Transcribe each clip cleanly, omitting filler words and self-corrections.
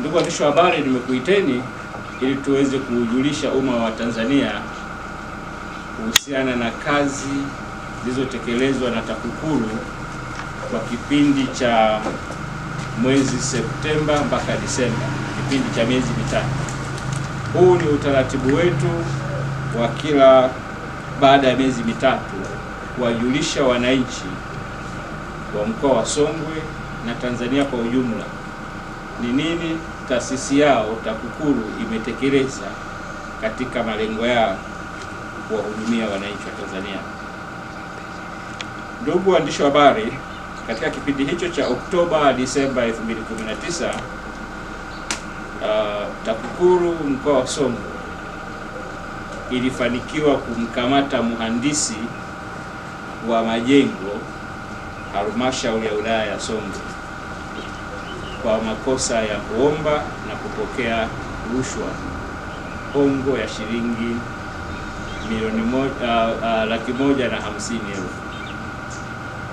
Ndugu waandishi wa habari, nimekuiteni ili tuweze kujulisha umma wa Tanzania kuhusiana na kazi zilizotekelezwa na TAKUKURU kwa kipindi cha mwezi Septemba mpaka Disemba, kipindi cha miezi mitatu. Huu ni utaratibu wetu wa kila baada ya miezi mitatu kuwajulisha wananchi wa mkoa wa Songwe na Tanzania kwa ujumla ni nini taasisi yao TAKUKURU imetekeleza katika malengo yao kuwahudumia wananchi wa Tanzania. Ndugu waandishi wa habari, katika kipindi hicho cha Oktoba Disemba 2019, TAKUKURU mkoa wa Songwe ilifanikiwa kumkamata mhandisi wa majengo halmashauri ya wilaya ya Songwe kwa makosa ya kuomba na kupokea rushwa, hongo ya shilingi $150,000.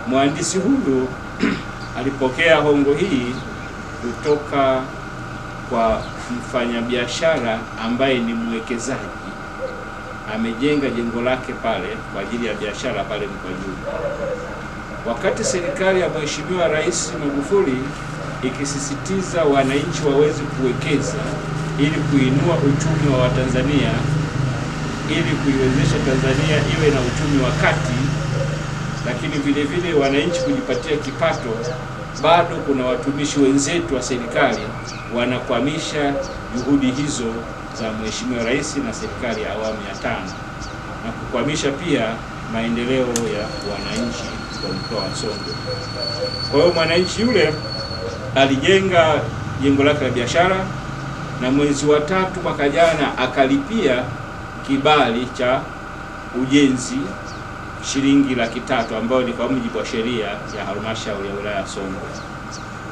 Mhandisi huyu alipokea hongo hii kutoka kwa mfanyabiashara ambaye ni mwekezaji, amejenga jengo lake pale kwa ajili ya biashara pale Mkwajuni. Wakati serikali ya Mheshimiwa Rais Magufuli ikisisitiza wananchi waweze kuwekeza ili kuinua uchumi wa Watanzania, ili kuiwezesha Tanzania iwe na uchumi wa kati, lakini vile vile wananchi kujipatia kipato, bado kuna watumishi wenzetu wa serikali wanakwamisha juhudi hizo za Mheshimiwa Rais na serikali ya awamu ya 5 na kukwamisha pia maendeleo ya wananchi wa mkoa wa Songwe. Kwa hiyo mwananchi yule alijenga jengo lake la biashara na mwezi wa 3 mwaka jana akalipia kibali cha ujenzi shilingi $300,000 ambayo ni kwa mujibu wa sheria ya halmashauri ya wilaya ya Songwe.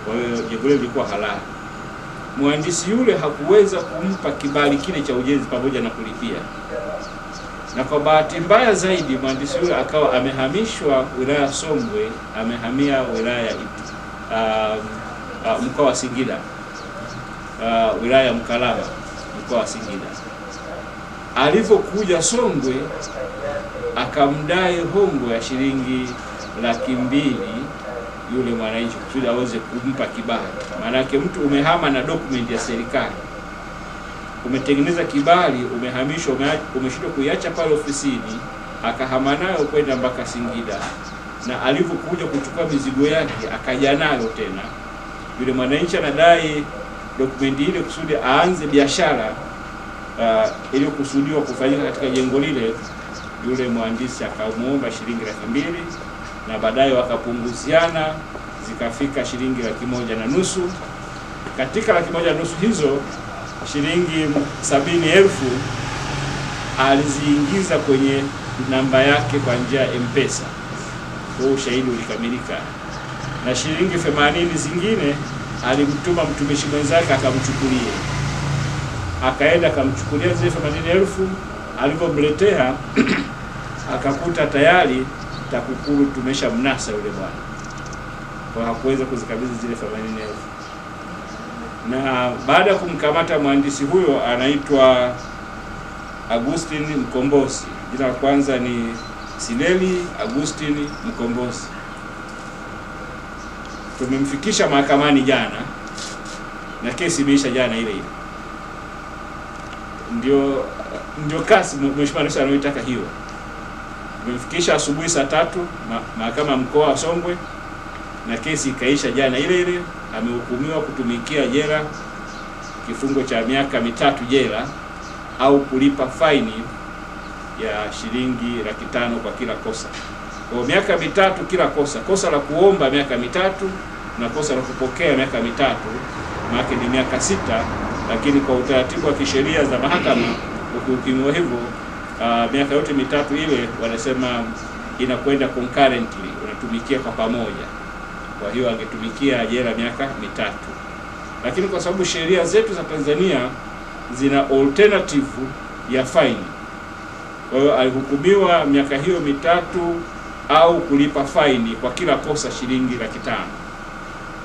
Kwa hiyo jengo lile lilikuwa halali. Mhandisi yule hakuweza kumpa kibali kile cha ujenzi pamoja na kulipia, na kwa bahati mbaya zaidi mhandisi yule akawa amehamishwa wilaya ya Songwe, amehamia wilaya ya mkoa wa Singida, wilaya ya Mkalama, mkoa wa Singida. Alipokuja Songwe akamdai hongo ya shilingi $200,000 yule mwananchi kusudi aweze kumpa kibali. Maana yake mtu umehama na document ya serikali, umetengeneza kibali, umehamishwa, umeshindwa kuiacha pale ofisini, akahama nayo kwenda mpaka Singida, na alipokuja kuchukua mizigo yake akaja nayo tena. Yule mwananchi anadai document ile kusudi aanze biashara ili kusudiwa kufanyika katika jengo lile. Yule mhandisi akamuomba shilingi $200,000 na baadaye wakapunguziana zikafika shilingi $150,000. Katika $150,000 hizo shilingi $70,000 aliziingiza kwenye namba yake kwa njia ya M-Pesa. Kwa ushahidi ulikamilika, na shilingi $80,000 zingine alimtuma mtumishi mwenzake akamchukulia, akaenda akamchukulia zile $80,000. Alipomletea akakuta tayari TAKUKURU tumeshamnasa yule bwana, kwa hakuweza kuzikabidhi zile $80,000. Na baada ya kumkamata mhandisi huyo, anaitwa Agustin Mkombozi, jina la kwanza ni Sileli Agustin Mkombozi. Tumemfikisha mahakamani jana na kesi imeisha jana ile ile. Ndio kasi Mheshimiwa Rais anaitaka hiyo. Tumemfikisha asubuhi saa 3 mahakama mkoa wa Songwe na kesi ikaisha jana ile ile. Amehukumiwa kutumikia jela kifungo cha miaka 3 jela au kulipa faini ya shilingi $500,000 kwa kila kosa. Kwa miaka 3 kila kosa. Kosa la kuomba miaka 3 na kosa la kupokea miaka 3, maana ni miaka 6, lakini kwa utaratibu wa kisheria za mahakama ukihukumiwa hivyo miaka yote 3 ile wanasema inakwenda concurrently, unatumikia kwa pamoja. Kwa hiyo angetumikia jela miaka 3. Lakini kwa sababu sheria zetu za Tanzania zina alternative ya faini, kwa hiyo alihukumiwa miaka hiyo 3 au kulipa faini kwa kila kosa shilingi $500,000.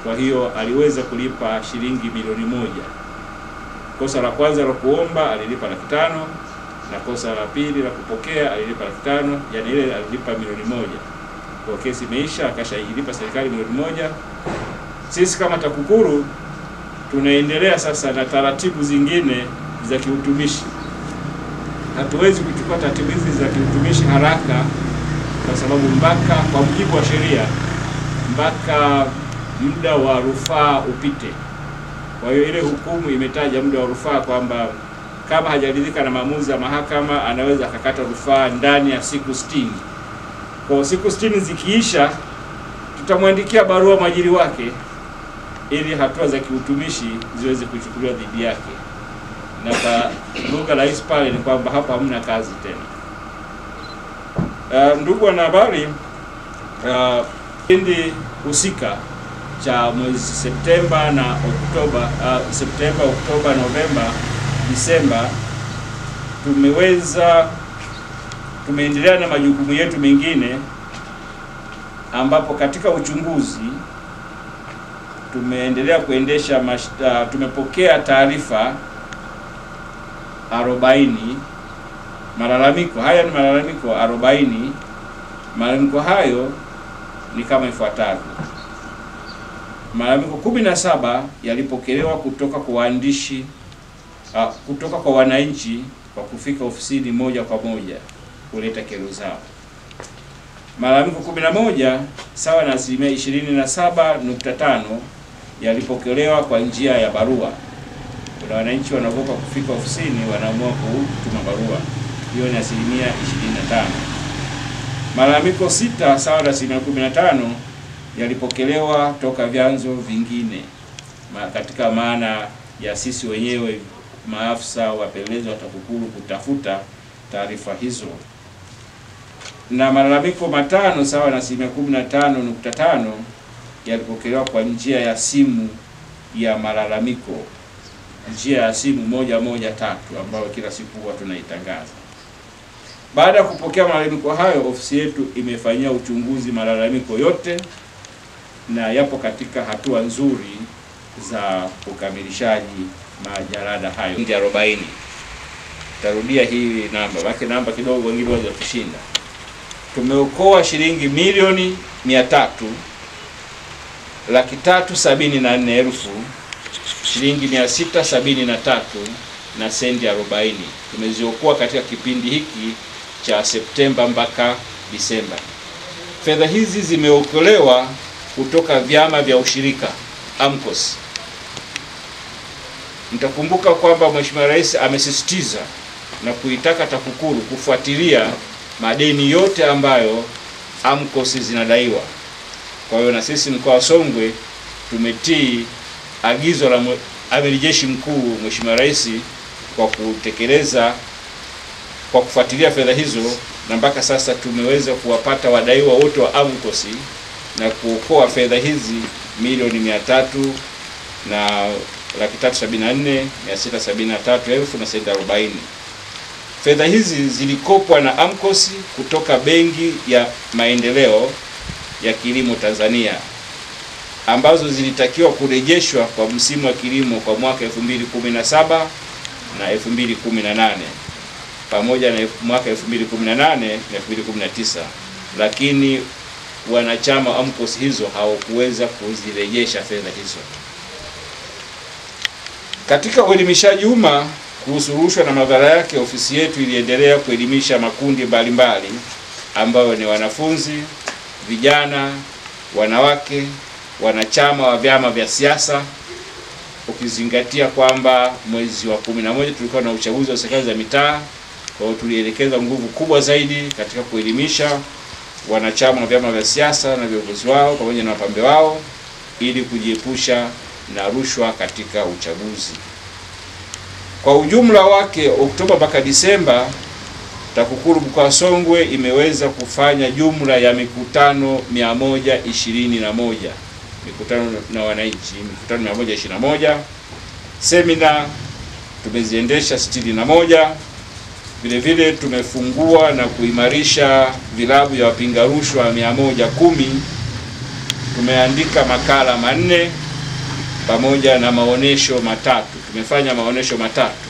Kwa hiyo aliweza kulipa shilingi $1,000,000 Kosa la kwanza la kuomba alilipa Laki5, na kosa la pili la kupokea alilipa Laki5, yani ile alilipa milioni 1. Kwa kesi imeisha, akashailipa serikali milioni 1. Sisi kama TAKUKURU tunaendelea sasa na taratibu zingine za kiutumishi. Hatuwezi kuchukua taratibu hizi za kiutumishi haraka, kwa sababu mpaka kwa mujibu wa sheria mpaka muda wa rufaa upite. Kwa hiyo ile hukumu imetaja muda wa rufaa kwamba kama hajaridhika na maamuzi ya mahakama anaweza akakata rufaa ndani ya siku 60. Kwa siku 60 zikiisha, tutamwandikia barua mwajiri wake ili hatua za kiutumishi ziweze kuchukuliwa dhidi yake. Na kwa lugha rahisi pale ni kwamba hapa hamna kazi tena. Ndugu wanahabari, kipindi husika cha mwezi Septemba na Oktoba, Septemba, Oktoba, Novemba, Disemba, tumeendelea na majukumu yetu mengine, ambapo katika uchunguzi tumeendelea kuendesha tumepokea taarifa 40. Malalamiko haya ni malalamiko 40. Malalamiko hayo ni kama ifuatavyo. Malalamiko 17 yalipokelewa kutoka kwa waandishi, kutoka kwa wananchi kwa kufika ofisini moja kwa moja kuleta kero zao. Malalamiko 11 sawa na 27.5 yalipokelewa kwa njia ya barua. Kuna wananchi wanaogopa kufika ofisini, wanaamua kutuma barua. Hiyo ni 25%. Malalamiko 6 sawa na 15 yalipokelewa toka vyanzo vingine, katika maana ya sisi wenyewe maafisa wapelelezi wa TAKUKURU kutafuta taarifa hizo. Na malalamiko 5 sawa na 15.5 yalipokelewa kwa njia ya simu ya malalamiko, njia ya simu 113 ambayo kila siku huwa tunaitangaza. Baada ya kupokea malalamiko hayo, ofisi yetu imefanyia uchunguzi malalamiko yote na yapo katika hatua nzuri za ukamilishaji majalada hayo. 40. Tarudia hii namba, baki namba kidogo wengine waje kushinda. Tumeokoa shilingi milioni 300,374,000 shilingi 673 na sendi 40. Tumeziokoa katika kipindi hiki cha Septemba mpaka Disemba. Fedha hizi zimeokolewa kutoka vyama vya ushirika AMCOS. Mtakumbuka kwamba Mheshimiwa Rais amesisitiza na kuitaka TAKUKURU kufuatilia madeni yote ambayo AMCOS zinadaiwa. Kwa hiyo na sisi mkoa wa Songwe tumetii agizo la Amiri Jeshi Mkuu Mheshimiwa Rais kwa kutekeleza, kwa kufuatilia fedha hizo, na mpaka sasa tumeweza kuwapata wadaiwa wote wa AMCOS na kuokoa fedha hizi milioni 300,374,673 na senti 40. Fedha hizi zilikopwa na AMCOS kutoka Benki ya Maendeleo ya Kilimo Tanzania, ambazo zilitakiwa kurejeshwa kwa msimu wa kilimo kwa mwaka 2017 na 2018 pamoja na mwaka 2018 na 2019, lakini wanachama AMCOS hizo hawakuweza kuzirejesha fedha hizo. Katika uelimishaji umma kuhusu rushwa na madhara yake, ofisi yetu iliendelea kuelimisha makundi mbalimbali ambayo ni wanafunzi, vijana, wanawake, wanachama wa vyama vya siasa, ukizingatia kwamba mwezi wa 11 tulikuwa na uchaguzi wa serikali za mitaa. Kwa hiyo tulielekeza nguvu kubwa zaidi katika kuelimisha wanachama wa vyama vya siasa na viongozi wao pamoja na wapambe wao ili kujiepusha na rushwa katika uchaguzi. Kwa ujumla wake, Oktoba mpaka Disemba, TAKUKURU mkoa wa Songwe imeweza kufanya jumla ya mikutano 121, mikutano na wananchi, mikutano 121, semina tumeziendesha 61. Vile vile tumefungua na kuimarisha vilabu vya wapinga rushwa 110. Tumeandika makala 4 pamoja na maonesho 3. tumefanya maonesho matatu.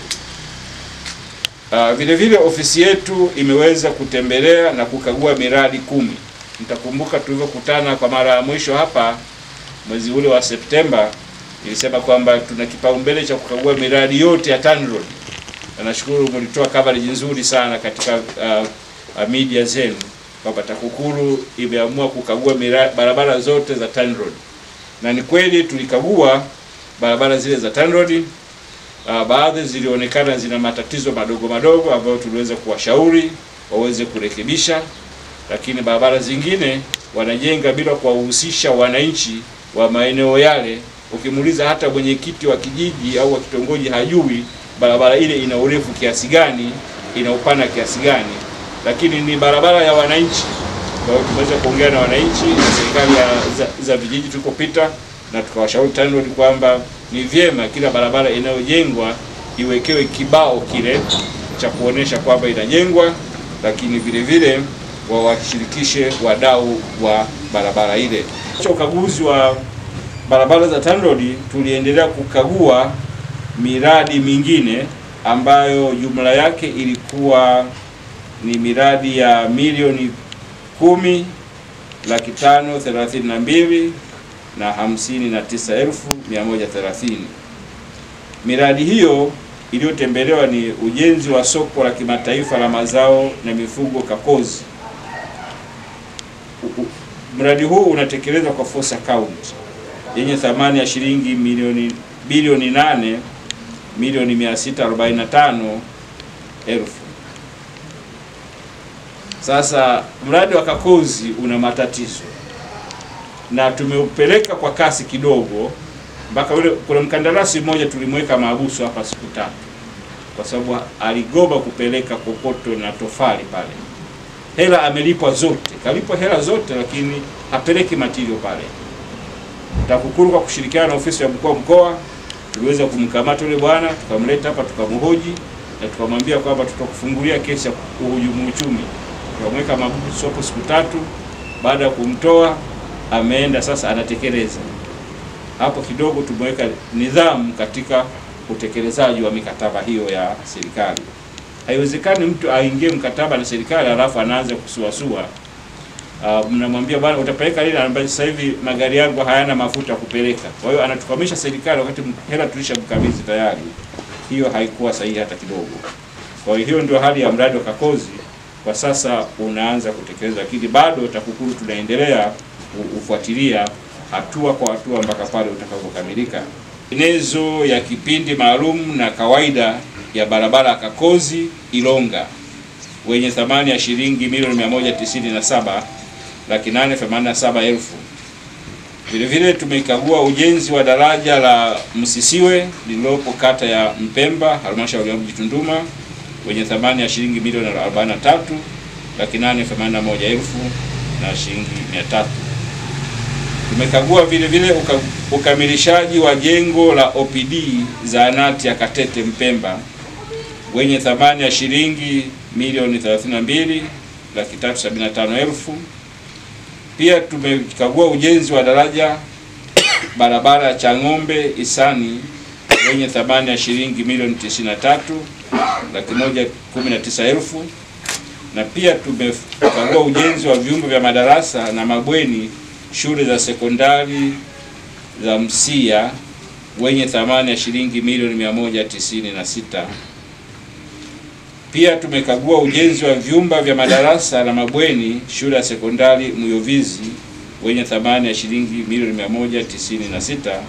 Vile vile ofisi yetu imeweza kutembelea na kukagua miradi 10. Mtakumbuka tulivyokutana kwa mara ya mwisho hapa mwezi ule wa Septemba, nilisema kwamba tuna kipaumbele cha kukagua miradi yote ya TANROADS. Na nashukuru mlitoa coverage nzuri sana katika media zenu kwamba TAKUKURU imeamua kukagua barabara zote za TANROADS. Na ni kweli tulikagua barabara zile za TANROADS. Baadhi zilionekana zina matatizo madogo madogo ambayo tuliweza kuwashauri waweze kurekebisha, lakini barabara zingine wanajenga bila kuwahusisha wananchi wa maeneo yale. Ukimuuliza hata mwenyekiti wa kijiji au wa kitongoji hajui barabara ile ina urefu kiasi gani, ina upana kiasi gani, lakini ni barabara ya wananchi. Kwa hiyo tumeweza kuongea na wananchi na serikali za vijiji tulikopita, na tukawashauri TANROADS kwamba ni vyema kila barabara inayojengwa iwekewe kibao kile cha kuonesha kwamba inajengwa, lakini vile vile wawashirikishe wadau wa barabara ile. Kwa ukaguzi wa barabara za TANROADS tuliendelea kukagua miradi mingine ambayo jumla yake ilikuwa ni miradi ya milioni 10,532,130. Miradi hiyo iliyotembelewa ni ujenzi wa soko la kimataifa la mazao na mifugo Kakozi. Mradi huu unatekelezwa kwa force account yenye thamani ya shilingi bilioni 8,645,000. Sasa mradi wa Kakozi una matatizo na tumeupeleka kwa kasi kidogo, mpaka kuna mkandarasi mmoja tulimweka mahabusu hapa siku 3 kwa sababu aligoma kupeleka kokoto na tofali pale. Hela amelipwa zote, kalipwa hela zote, lakini hapeleki material pale. TAKUKURU kwa kushirikiana na ofisi ya mkuu wa mkoa tuliweza kumkamata yule bwana, tukamleta hapa, tukamhoji na tukamwambia kwamba tutakufungulia kesi ya uhujumu uchumi. Tukamweka mahabusu hapo siku 3. Baada ya kumtoa ameenda sasa anatekeleza. Hapo kidogo tumeweka nidhamu katika utekelezaji wa mikataba hiyo ya serikali. Haiwezekani mtu aingie mkataba na serikali alafu anaanza kusuasua. Mnamwambia bwana utapeleka lini, anambia sasa hivi magari yangu hayana mafuta kupeleka. Kwa hiyo anatukamisha serikali wakati hela tulishamkabidhi tayari. Hiyo haikuwa sahihi hata kidogo. Kwa hiyo ndio hali ya mradi wa Kakozi kwa sasa unaanza kutekeleza, lakini bado TAKUKURU tunaendelea ufuatilia hatua kwa hatua mpaka pale utakapokamilika. Tenezo ya kipindi maalum na kawaida ya barabara Kakozi Ilonga wenye thamani ya shilingi milioni 197,887,000. Vile vile tumekagua ujenzi wa daraja la Msisiwe lililopo kata ya Mpemba, halmashauri ya mji Tunduma wenye thamani ya shilingi milioni 43,881,000 na shilingi 300. Tumekagua vile vile ukamilishaji wa jengo la OPD zahanati ya Katete Mpemba wenye thamani ya shilingi milioni 32,375,000. Pia tumekagua ujenzi wa daraja barabara ya Chang'ombe Isani wenye thamani ya shilingi milioni 93,119,000. Na pia tumekagua ujenzi wa vyumba vya madarasa na mabweni shule za sekondari za Msia wenye thamani ya shilingi milioni 196. Pia tumekagua ujenzi wa vyumba vya madarasa na mabweni shule ya sekondari Muyovizi wenye thamani ya shilingi milioni 196.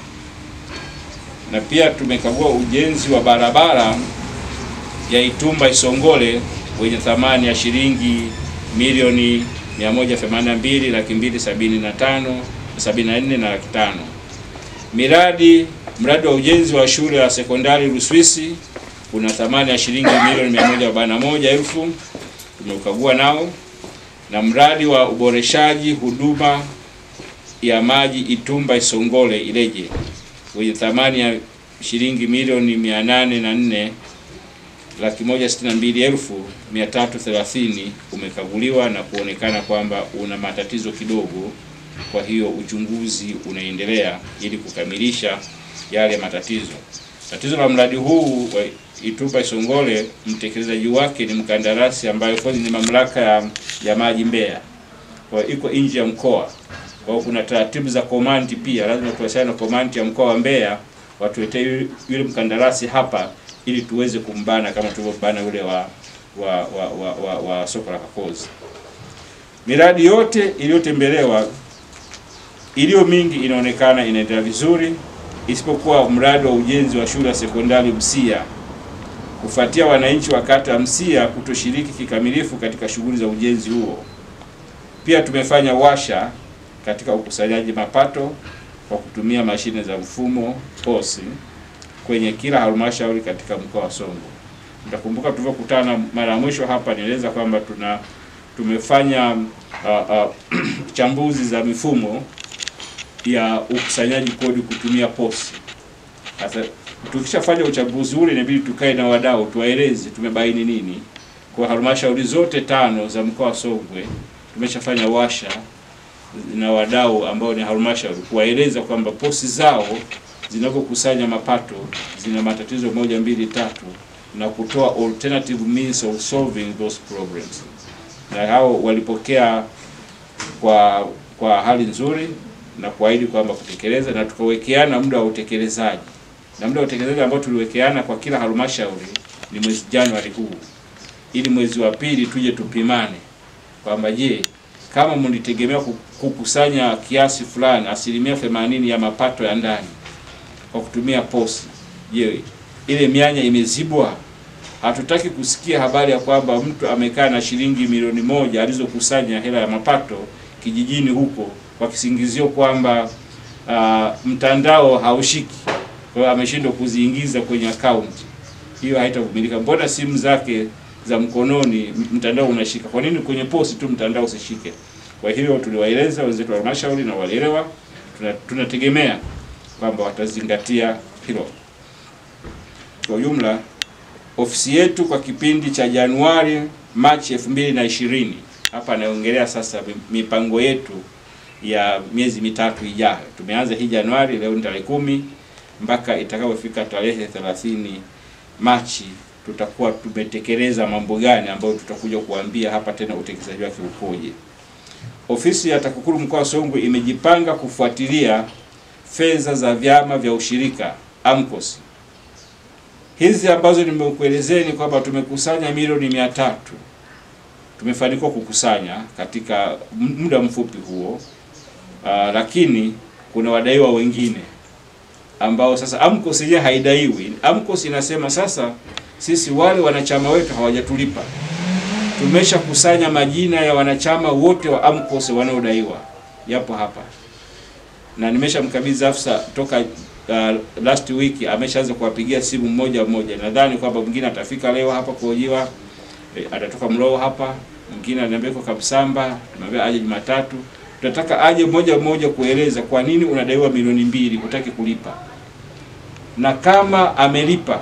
Na pia tumekagua ujenzi wa barabara ya Itumba Isongole wenye thamani ya shilingi milioni 182,275,74,500. Mradi wa ujenzi wa shule ya sekondari Ruswisi una thamani ya shilingi milioni 141,000 tumeukagua nao, na mradi wa uboreshaji huduma ya maji Itumba Isongole Ileje wenye thamani ya shilingi milioni 804,162,330 umekaguliwa na kuonekana kwamba una matatizo kidogo. Kwa hiyo uchunguzi unaendelea ili kukamilisha yale matatizo. Tatizo la mradi huu wa Itupa Isongole, mtekelezaji wake ni mkandarasi ambaye ni mamlaka ya maji Mbeya, kwa iko nje ya mkoa. Kwa kuna taratibu za komandi pia, lazima tuwasiliane na komandi ya mkoa wa Mbeya watuletee yule mkandarasi hapa ili tuweze kumbana kama tulivyobana yule wa soko la Kakozi. Miradi yote iliyotembelewa, iliyo mingi inaonekana inaendelea vizuri, isipokuwa mradi wa ujenzi wa shule ya sekondari Msia, kufuatia wananchi wa kata Msia kutoshiriki kikamilifu katika shughuli za ujenzi huo. Pia tumefanya washa katika ukusanyaji mapato kwa kutumia mashine za mfumo POS kwenye kila halmashauri katika mkoa wa Songwe. Mtakumbuka tulivyokutana mara mwisho hapa nieleza kwamba tumefanya chambuzi za mifumo ya ukusanyaji kodi kutumia POS. Sasa tukishafanya uchambuzi ule inabidi tukae na wadau tuwaeleze tumebaini nini. Kwa halmashauri zote 5 za mkoa wa Songwe tumeshafanya washa na wadau ambao ni halmashauri kuwaeleza kwamba POS zao zinapokusanya mapato zina matatizo 1, 2, 3 na kutoa alternative means of solving those problems. Na hao walipokea kwa hali nzuri na kuahidi kwamba kutekeleza, na tukawekeana muda wa utekelezaji. Na muda wa utekelezaji ambao tuliwekeana kwa kila halmashauri ni mwezi Januari huu, ili mwezi wa pili tuje tupimane kwamba je, kama mlitegemea kukusanya kiasi fulani 80% ya mapato ya ndani kwa kutumia POS, je, ile mianya imezibwa? Hatutaki kusikia habari ya kwamba mtu amekaa na shilingi milioni 1 alizokusanya hela ya mapato kijijini huko kwa kisingizio kwamba mtandao haushiki, kwa hiyo ameshindwa kuziingiza kwenye account. Hiyo haitavumilika. Mbona simu zake za mkononi mtandao unashika? Kwa nini kwenye POS tu mtandao usishike? Kwa hiyo tuliwaeleza wenzetu wa halmashauri na walielewa. Tunategemea kwamba watazingatia hilo. Kwa ujumla, ofisi yetu kwa kipindi cha Januari Machi 2020, hapa naongelea sasa mipango yetu ya miezi mitatu ijayo. Tumeanza hii Januari, leo ni tarehe 10, mpaka itakapofika tarehe 30 Machi tutakuwa tumetekeleza mambo gani ambayo tutakuja kuambia hapa tena utekelezaji wake ukoje. Ofisi ya TAKUKURU mkoa wa Songwe imejipanga kufuatilia fedha za vyama vya ushirika AMCOS. Hizi ambazo nimekuelezeni kwamba tumekusanya milioni 300. Tumefanikiwa kukusanya katika muda mfupi huo. Lakini kuna wadaiwa wengine ambao sasa AMCOS yenyewe haidaiwi. AMCOS inasema sasa sisi wale wanachama wetu hawajatulipa. Tumeshakusanya majina ya wanachama wote wa AMCOS wanaodaiwa. Yapo hapa. Na nimeshamkabidhi afisa toka last week, ameshaanza kuwapigia simu mmoja mmoja. Nadhani kwamba mwingine atafika leo hapa kuhojiwa, atatoka Mlowo hapa, mwingine ananiambia kwa Kabsamba, tumwambia aje Jumatatu. Tunataka aje mmoja mmoja kueleza kwa nini unadaiwa milioni 2 hutaki kulipa. Na kama amelipa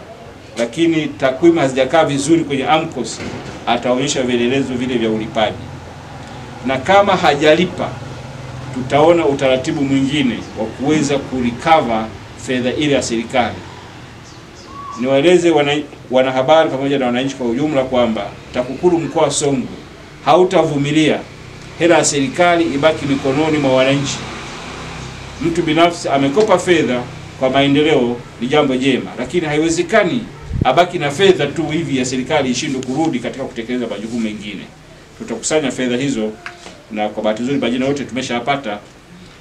lakini takwimu hazijakaa vizuri kwenye AMCOS, ataonyesha vielelezo vile vya ulipaji. Na kama hajalipa, tutaona utaratibu mwingine wa kuweza kurecover fedha ile ya serikali. Niwaeleze wanahabari pamoja na wananchi kwa ujumla kwamba TAKUKURU mkoa wa Songwe hautavumilia hela ya serikali ibaki mikononi mwa wananchi. Mtu binafsi amekopa fedha kwa maendeleo ni jambo jema, lakini haiwezekani abaki na fedha tu hivi ya serikali ishindwe kurudi katika kutekeleza majukumu mengine. Tutakusanya fedha hizo, na kwa bahati nzuri majina yote tumeshapata,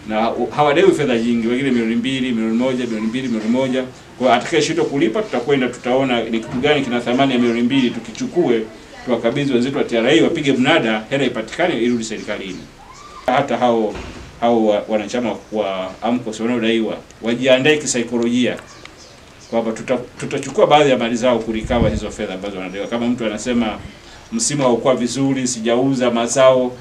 na hawadaiwi fedha nyingi, wengine milioni 2, milioni 1, milioni 2, milioni 1. Kwa atakayeshindwa kulipa tutakwenda tutaona ni kitu gani kina thamani ya milioni 2 tukichukue tuwakabidhi wenzetu wa TRA wapige mnada, hela ipatikane irudi serikalini. Hata hao wanachama wa AMCOS wanaodaiwa wajiandae kisaikolojia kwamba tutachukua baadhi ya mali zao kurikawa hizo fedha ambazo wanadaiwa. Kama mtu anasema msimu haukuwa vizuri, sijauza mazao,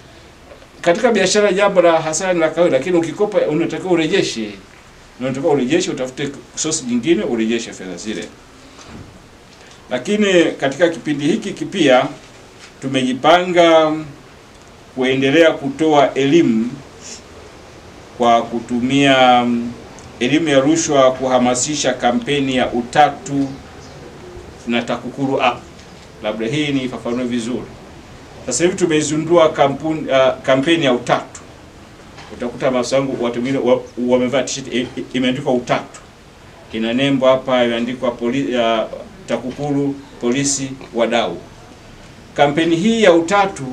katika biashara jambo la hasara la kawaida, lakini ukikopa unatakiwa urejeshe. Unatakiwa urejeshe, utafute source nyingine urejeshe fedha zile. Lakini katika kipindi hiki pia tumejipanga kuendelea kutoa elimu kwa kutumia elimu ya rushwa kuhamasisha kampeni ya Utatu na TAKUKURU app. Labda hii ni ifafanue vizuri. Sasa hivi tumezindua kampeni ya Utatu. Utakuta masangu watu wengine wamevaa t-shirt imeandikwa Utatu. Ina nembo hapa imeandikwa TAKUKURU polisi wadau. Kampeni hii ya Utatu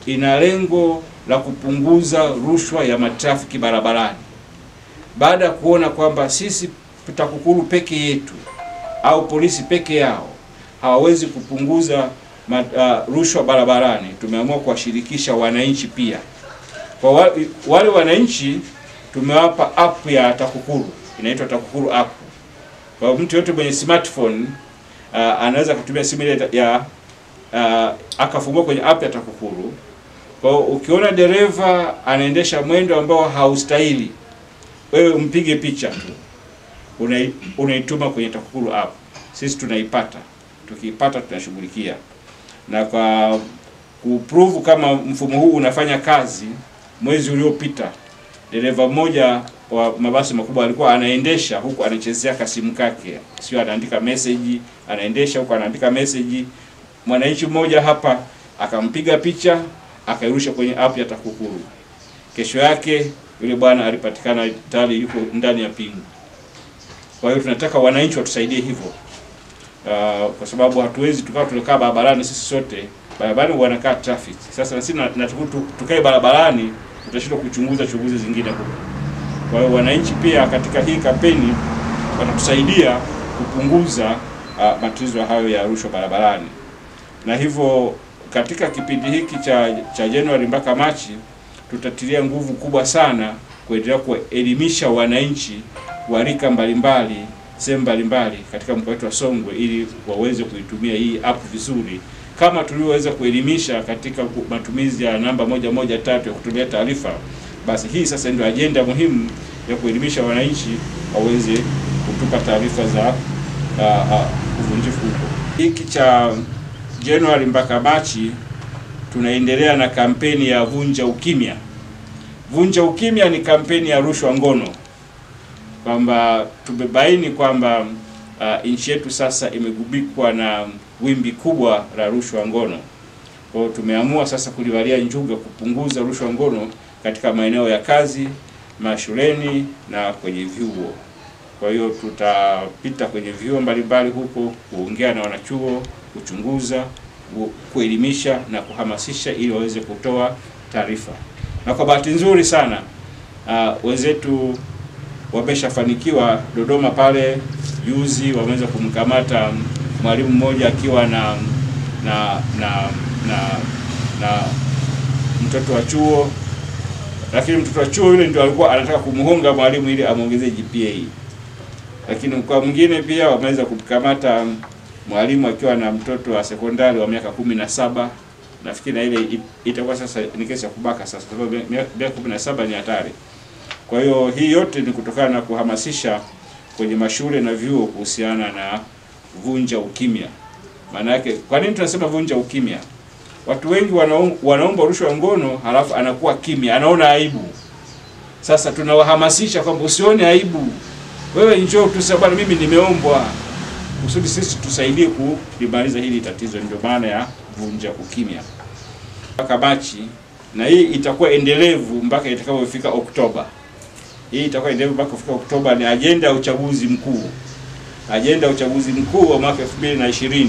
ina lengo la kupunguza rushwa ya matrafiki barabarani. Baada ya kuona kwamba sisi TAKUKURU peke yetu au polisi peke yao hawawezi kupunguza rushwa barabarani, tumeamua kuwashirikisha wananchi pia. Kwa wale wananchi tumewapa app ya TAKUKURU, inaitwa TAKUKURU app. Kwa mtu yote mwenye smartphone anaweza kutumia simu ile ya akafungua kwenye app ya TAKUKURU. Kwa ukiona dereva anaendesha mwendo ambao haustahili, wewe mpige picha tu, unaituma kwenye TAKUKURU app. Sisi tunaipata, tukiipata tunashughulikia. Na kwa kuprove kama mfumo huu unafanya kazi, mwezi uliopita dereva mmoja wa mabasi makubwa alikuwa anaendesha huku anachezea kasimu kake, sio anaandika message, anaendesha huku anaandika message. Mwananchi mmoja hapa akampiga picha akairusha kwenye app ya TAKUKURU. Kesho yake yule bwana alipatikana tayari yuko ndani ya pingu. Kwa hiyo tunataka wananchi watusaidie hivyo. Kwa sababu hatuwezi tukaa barabarani sisi sote, barabarani wanakaa traffic. Sasa sisi tukae barabarani tutashindwa kuchunguza shughuli zingine huko. Kwa hiyo wananchi pia katika hii kampeni wanatusaidia kupunguza matatizo hayo ya rushwa barabarani. Na hivyo katika kipindi hiki cha Januari mpaka Machi tutatilia nguvu kubwa sana kuendelea kuelimisha wananchi wa rika mbalimbali, sehemu mbalimbali katika mkoa wetu wa Songwe, ili waweze kuitumia hii app vizuri kama tuliweza kuelimisha katika matumizi ya namba 113 ya kutumia taarifa. Basi hii sasa ndio ajenda muhimu ya kuelimisha wananchi waweze kutupa taarifa za uvunjifu huko. Hiki cha Januari mpaka Machi tunaendelea na kampeni ya Vunja Ukimya. Vunja Ukimya ni kampeni ya rushwa ngono, kwamba tumebaini kwamba nchi yetu sasa imegubikwa na wimbi kubwa la rushwa ngono. Kwa hiyo tumeamua sasa kulivalia njuga kupunguza rushwa ngono katika maeneo ya kazi, mashuleni na kwenye vyuo. Kwa hiyo tutapita kwenye vyuo mbalimbali huko kuongea na wanachuo, kuchunguza, kuelimisha na kuhamasisha ili waweze kutoa taarifa. Na kwa bahati nzuri sana wenzetu wameshafanikiwa. Dodoma pale juzi wameweza kumkamata mwalimu mmoja akiwa na mtoto wa chuo, lakini mtoto wa chuo yule ndio alikuwa anataka kumhonga mwalimu ili amuongezee GPA. Lakini kwa mwingine pia wameweza kumkamata mwalimu akiwa na mtoto wa sekondari wa miaka 17. Nafikiri na ile itakuwa sasa ni kesi ya kubaka sasa, sababu miaka 17 ni hatari. Kwa hiyo hii yote ni kutokana na kuhamasisha kwenye mashule na vyuo kuhusiana na vunja ukimya. Maana yake, kwa nini tunasema vunja ukimya? Watu wengi wanaomba rushwa ngono halafu anakuwa kimya, anaona aibu. Sasa tunawahamasisha kwamba usione aibu, wewe njoo tu sababu mimi nimeombwa, kusudi sisi tusaidie kulimaliza hili tatizo. Ndio maana ya vunja ukimya mpaka Machi, na hii itakuwa endelevu mpaka itakapofika Oktoba. Hii itakuwa endelevu mpaka kufika Oktoba. Ni ajenda ya uchaguzi mkuu, ajenda ya uchaguzi mkuu wa mwaka 2020.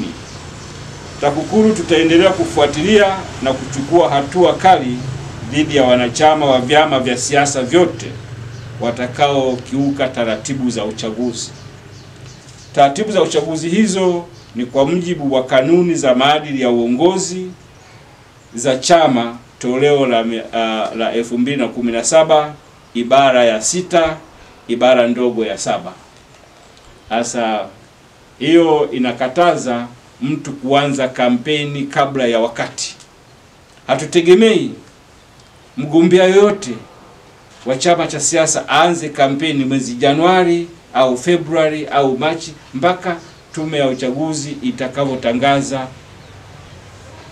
TAKUKURU tutaendelea kufuatilia na kuchukua hatua kali dhidi ya wanachama wa vyama vya siasa vyote watakao kiuka taratibu za uchaguzi. Taratibu za uchaguzi hizo ni kwa mujibu wa kanuni za maadili ya uongozi za chama toleo la 2017 ibara ya 6 ibara ndogo ya 7. Sasa hiyo inakataza mtu kuanza kampeni kabla ya wakati. Hatutegemei mgombea yoyote wa chama cha siasa aanze kampeni mwezi Januari au Februari au Machi, mpaka tume ya uchaguzi itakavyotangaza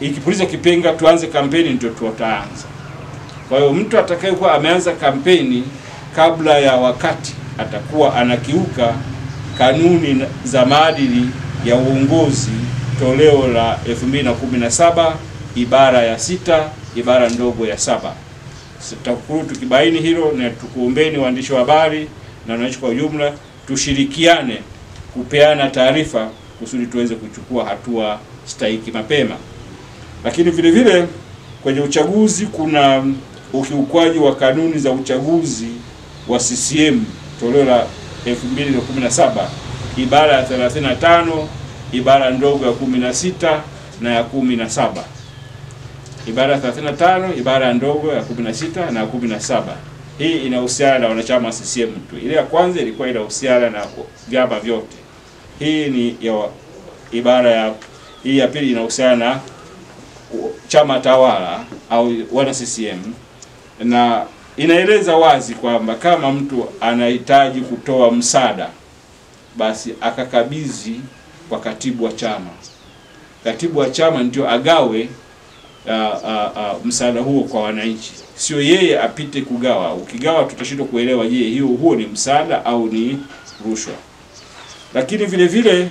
ikipuliza kipenga tuanze kampeni ndio tutaanza. Kwa hiyo mtu atakayekuwa ameanza kampeni kabla ya wakati atakuwa anakiuka kanuni za maadili ya uongozi toleo la 2017 ibara ya 6 ibara ndogo ya 7. TAKUKURU tukibaini hilo, na tukuombeni waandishi wa habari na wananchi kwa ujumla tushirikiane kupeana taarifa kusudi tuweze kuchukua hatua stahiki mapema. Lakini vile vile kwenye uchaguzi kuna ukiukwaji wa kanuni za uchaguzi wa CCM toleo la 2017 ibara ya 35 ibara ndogo ya 16 na ya 17. Ibara ya 35 ibara ndogo ya 16 na 17. Hii inahusiana na wanachama wa CCM tu. Ile ya kwanza ilikuwa inahusiana na vyama vyote. Hii ni ya ibara ya hii ya pili inahusiana na chama tawala au wana CCM, na inaeleza wazi kwamba kama mtu anahitaji kutoa msaada basi akakabidhi kwa katibu wa chama. Katibu wa chama ndio agawe msaada huo kwa wananchi, sio yeye apite kugawa. Ukigawa tutashindwa kuelewa, je, huo ni msaada au ni rushwa. Lakini vile vile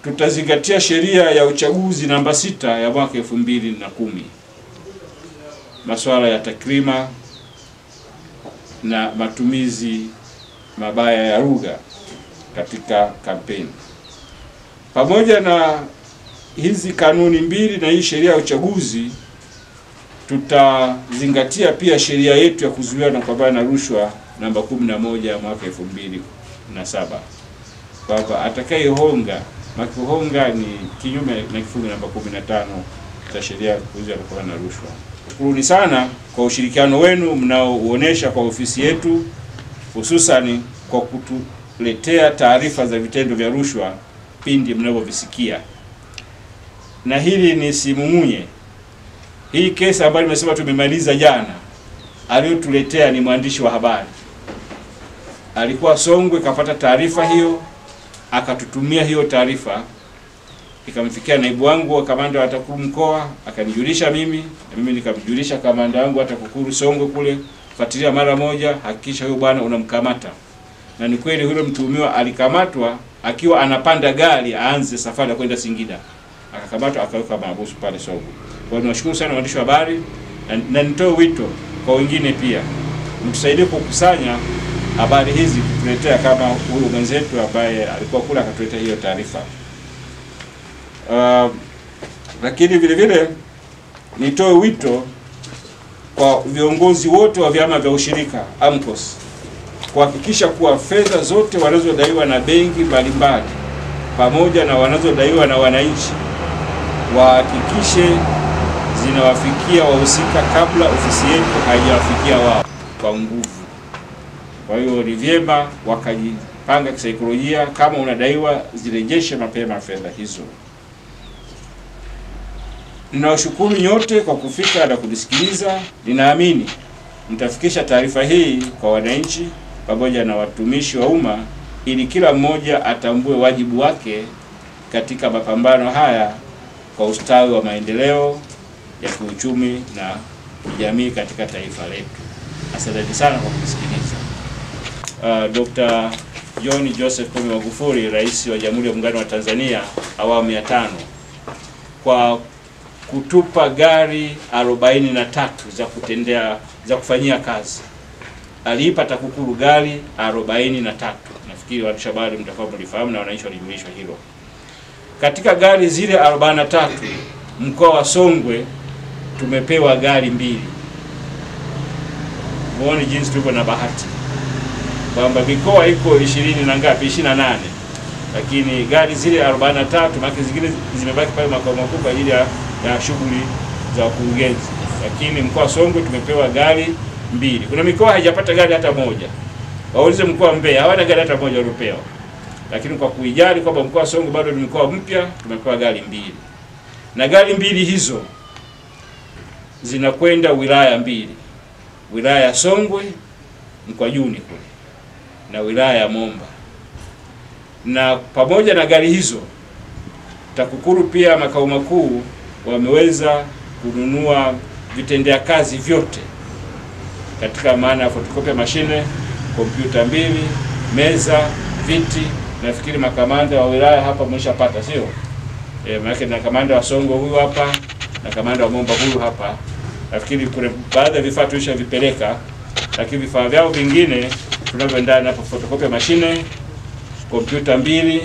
tutazingatia sheria ya uchaguzi namba 6 ya mwaka 2010, masuala ya takrima na matumizi mabaya ya lugha katika kampeni. Pamoja na hizi kanuni mbili na hii sheria ya uchaguzi, tutazingatia pia sheria yetu ya kuzuia na kupambana na rushwa namba 11 ya mwaka 2007, kwamba atakayehonga, makuhonga ni kinyume na kifungu namba 15 cha sheria ya kuzuia na kupambana na rushwa. Shukrani sana kwa ushirikiano wenu mnaouonesha kwa ofisi yetu, hususani kwa kutuletea taarifa za vitendo vya rushwa pindi mnavyovisikia. Na hili ni simumunye. Hii kesi ambayo nimesema tumemaliza jana, aliyotuletea ni mwandishi wa habari. Alikuwa Songwe, kapata taarifa hiyo, akatutumia hiyo taarifa, ikamfikia naibu wangu wa kamanda wa TAKUKURU mkoa, akanijulisha mimi, na mimi nikamjulisha kamanda wangu wa TAKUKURU Songwe kule, fuatilia mara moja, hakikisha huyo bwana unamkamata. Na ni kweli yule mtuhumiwa alikamatwa akiwa anapanda gari aanze safari ya kwenda Singida. Akakamatwa akawekwa mahabusu pale Songwe. Kwa hiyo tunashukuru sana waandishi wa habari, na nitoe wito kwa wengine pia, mtusaidie kukusanya habari hizi kutuletea kama huyu mwenzetu ambaye alikuwa kula akatuletea hiyo taarifa. Lakini vile vile nitoe wito kwa viongozi wote wa vyama vya ushirika AMCOS kuhakikisha kuwa fedha zote wanazodaiwa na benki mbalimbali pamoja na wanazodaiwa na wananchi wahakikishe zinawafikia wahusika kabla ofisi yetu haijawafikia wao kwa nguvu. Kwa hiyo ni vyema wakajipanga kisaikolojia, kama unadaiwa zirejeshe mapema fedha hizo. Ninawashukuru nyote kwa kufika na kudisikiliza. Ninaamini mtafikisha taarifa hii kwa wananchi pamoja na watumishi wa umma ili kila mmoja atambue wajibu wake katika mapambano haya kwa ustawi wa maendeleo ya kiuchumi na kijamii katika taifa letu. Asante sana kwa kusikiliza. Dr. John Joseph Pombe Magufuli, Rais wa Jamhuri ya Muungano wa Tanzania awamu ya 5, kwa kutupa gari 43 za kufanyia kazi. Aliipa TAKUKURU gari 43. Nafikiri waandishi habari mtakuwa mlifahamu na wananchi walijulishwa hilo. Katika gari zile 43, mkoa wa Songwe tumepewa gari 2. Muone jinsi tuko na bahati kwamba mikoa iko 20 na ngapi, 28, lakini gari zile 43 maki zingine zimebaki pale makao makuu kwa ajili ya shughuli za wakurugenzi, lakini mkoa wa Songwe tumepewa gari 2. Kuna mikoa haijapata gari hata moja. Waulize mkoa wa Mbeya, hawana gari hata moja waliopewa. Lakini kwa kuijali kwamba mkoa wa Songwe bado ni mkoa mpya, tumepewa gari 2. Na gari 2 hizo zinakwenda wilaya 2. Wilaya ya Songwe Mkwajuni kule na wilaya ya Momba. Na pamoja na gari hizo, TAKUKURU pia makao makuu wameweza kununua vitendea kazi vyote katika maana ya photocopy machine, kompyuta 2, meza, viti. Nafikiri makamanda wa wilaya hapa mmeshapata, sio? Maana na kamanda wa Songwe huyu hapa na kamanda wa Momba huyu hapa. Nafikiri kuna baadhi ya vifaa tulishavipeleka, lakini vifaa vyao vingine tunavyoendana hapa: photocopy machine, kompyuta 2,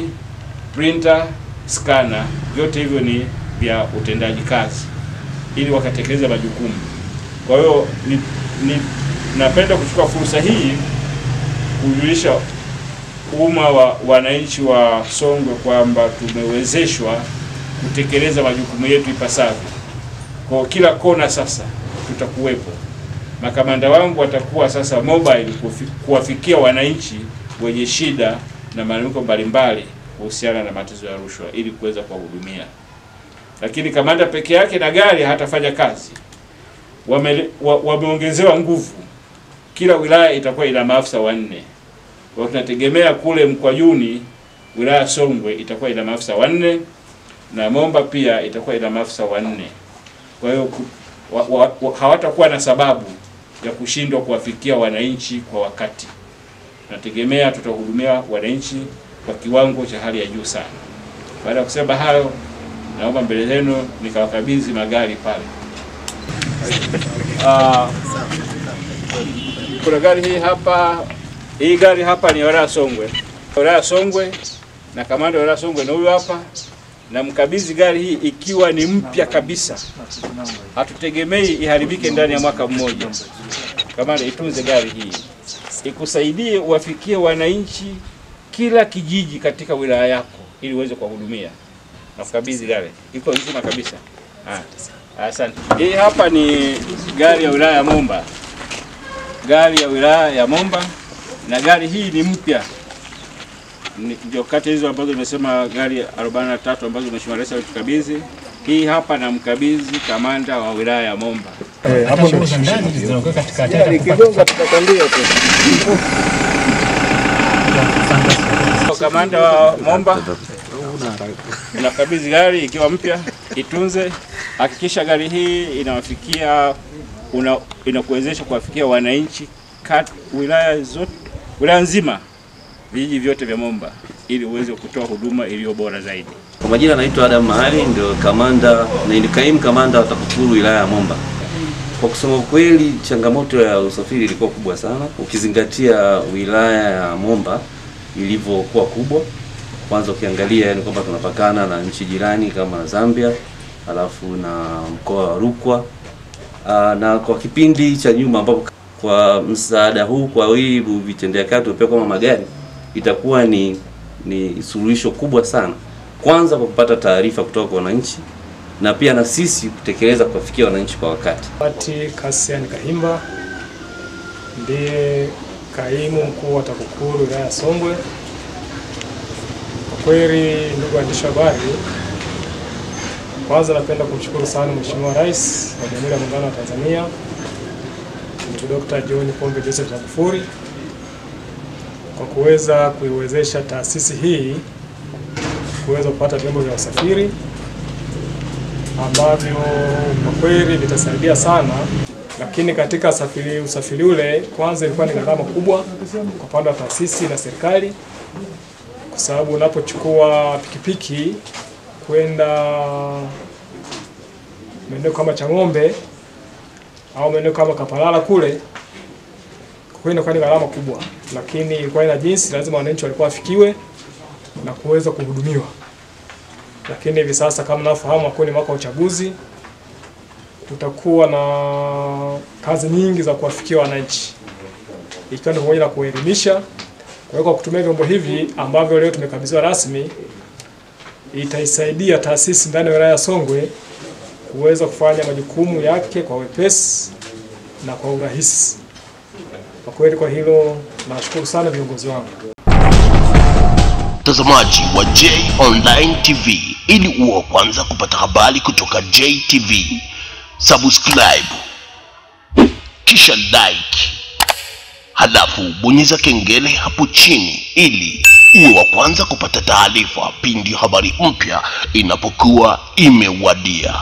printer, scanner. Vyote hivyo ni vya utendaji kazi ili wakatekeleza majukumu. Kwa hiyo napenda kuchukua fursa hii kujulisha umma wa wananchi wa Songwe kwamba tumewezeshwa kutekeleza majukumu yetu ipasavyo. Kwa kila kona sasa tutakuwepo. Makamanda wangu watakuwa sasa mobile kuwafikia wananchi wenye shida na malalamiko mbalimbali kuhusiana na matatizo ya rushwa ili kuweza kuwahudumia. Lakini kamanda peke yake na gari hatafanya kazi. Wameongezewa nguvu. Kila wilaya itakuwa ina maafisa 4. Kwa tunategemea kule Mkwajuni wilaya Songwe itakuwa ina maafisa 4 na Momba pia itakuwa ina maafisa 4. Kwa hiyo hawatakuwa na sababu ya kushindwa kuwafikia wananchi kwa wakati. Tunategemea tutahudumia wananchi kwa kiwango cha hali ya juu sana. Baada ya kusema hayo, naomba mbele zenu nikawakabidhi magari pale. Kuna gari hii hapa. Hii gari hapa ni wilaya Songwe. Wilaya Songwe na kamanda wa wilaya Songwe na huyu hapa, na mkabidhi gari hii ikiwa ni mpya kabisa. Hatutegemei iharibike ndani ya mwaka mmoja. Kamanda, itunze gari hii, ikusaidie wafikie wananchi kila kijiji katika wilaya yako ili uweze kuwahudumia. Na kukabidhi gari iko nzima kabisa. Asante. Hii hapa ni gari ya wilaya ya Momba. Gari ya wilaya ya Momba, na gari hii ni mpya. Ndio kati hizo ambazo nimesema gari 43 ambazo Mheshimiwa Rais alitukabidhi. Hii hapa na mkabidhi kamanda wa wilaya ya Momba. Hapo ndio ndani zinakuwa katikati. Kigonga tutakwambia tu. Kamanda wa Momba, nakabidhi gari ikiwa mpya, itunze. Hakikisha gari hii inawafikia inakuwezesha kuwafikia wananchi wilaya zote, wilaya nzima, vijiji vyote vya Momba ili uweze kutoa huduma iliyo bora zaidi. Kwa majina naitwa Adam Mahali, ndio kamanda na ni kaimu kamanda wa TAKUKURU wilaya ya Momba. Kwa kusema kweli, changamoto ya usafiri ilikuwa kubwa sana ukizingatia wilaya ya Momba ilivyokuwa kubwa. Kwanza ukiangalia ni kwamba tunapakana na nchi jirani kama Zambia, alafu na mkoa wa Rukwa. Na kwa kipindi cha nyuma ambapo kwa msaada huu kwa hii vitendea kazi tupewa kama magari, itakuwa ni suluhisho kubwa sana. Kwanza kwa kupata taarifa kutoka kwa wananchi na pia na sisi kutekeleza kufikia wananchi kwa wakati. Pati Kasian Kahimba ndiye kaimu mkuu wa TAKUKURU wilaya ya Songwe. Kwa kweli, ndugu waandishi wa habari, kwanza napenda kumshukuru sana Mheshimiwa Rais wa Jamhuri ya Muungano wa Tanzania, Dr. John Pombe Joseph Magufuli, kwa kuweza kuiwezesha taasisi hii kuweza kupata vyombo vya usafiri ambavyo kwa kweli vitasaidia sana. Lakini katika usafiri ule, kwanza ilikuwa ni gharama kubwa kwa upande wa taasisi na serikali, kwa sababu unapochukua pikipiki kwenda maeneo kama Chang'ombe au maeneo kama Kapalala kule, kwa inakuwa ni gharama kubwa, lakini ilikuwa ina jinsi, lazima wananchi walikuwa wafikiwe na kuweza kuhudumiwa. Lakini hivi sasa kama mnafahamu, hakuna mwaka wa uchaguzi, kutakuwa na kazi nyingi za kuwafikia wananchi, ikiwa ni pamoja na kuelimisha. Kwa hiyo kwa kutumia vyombo hivi ambavyo leo tumekabidhiwa rasmi, itaisaidia taasisi ndani ya wilaya ya Songwe kuweza kufanya majukumu yake kwa wepesi na kwa urahisi. Kwa kweli, kwa hilo nashukuru sana viongozi wangu. Mtazamaji wa J Online TV, ili uwe kwanza kupata habari kutoka JTV, subscribe kisha like, halafu bonyeza kengele hapo chini ili uwe wa kwanza kupata taarifa pindi habari mpya inapokuwa imewadia.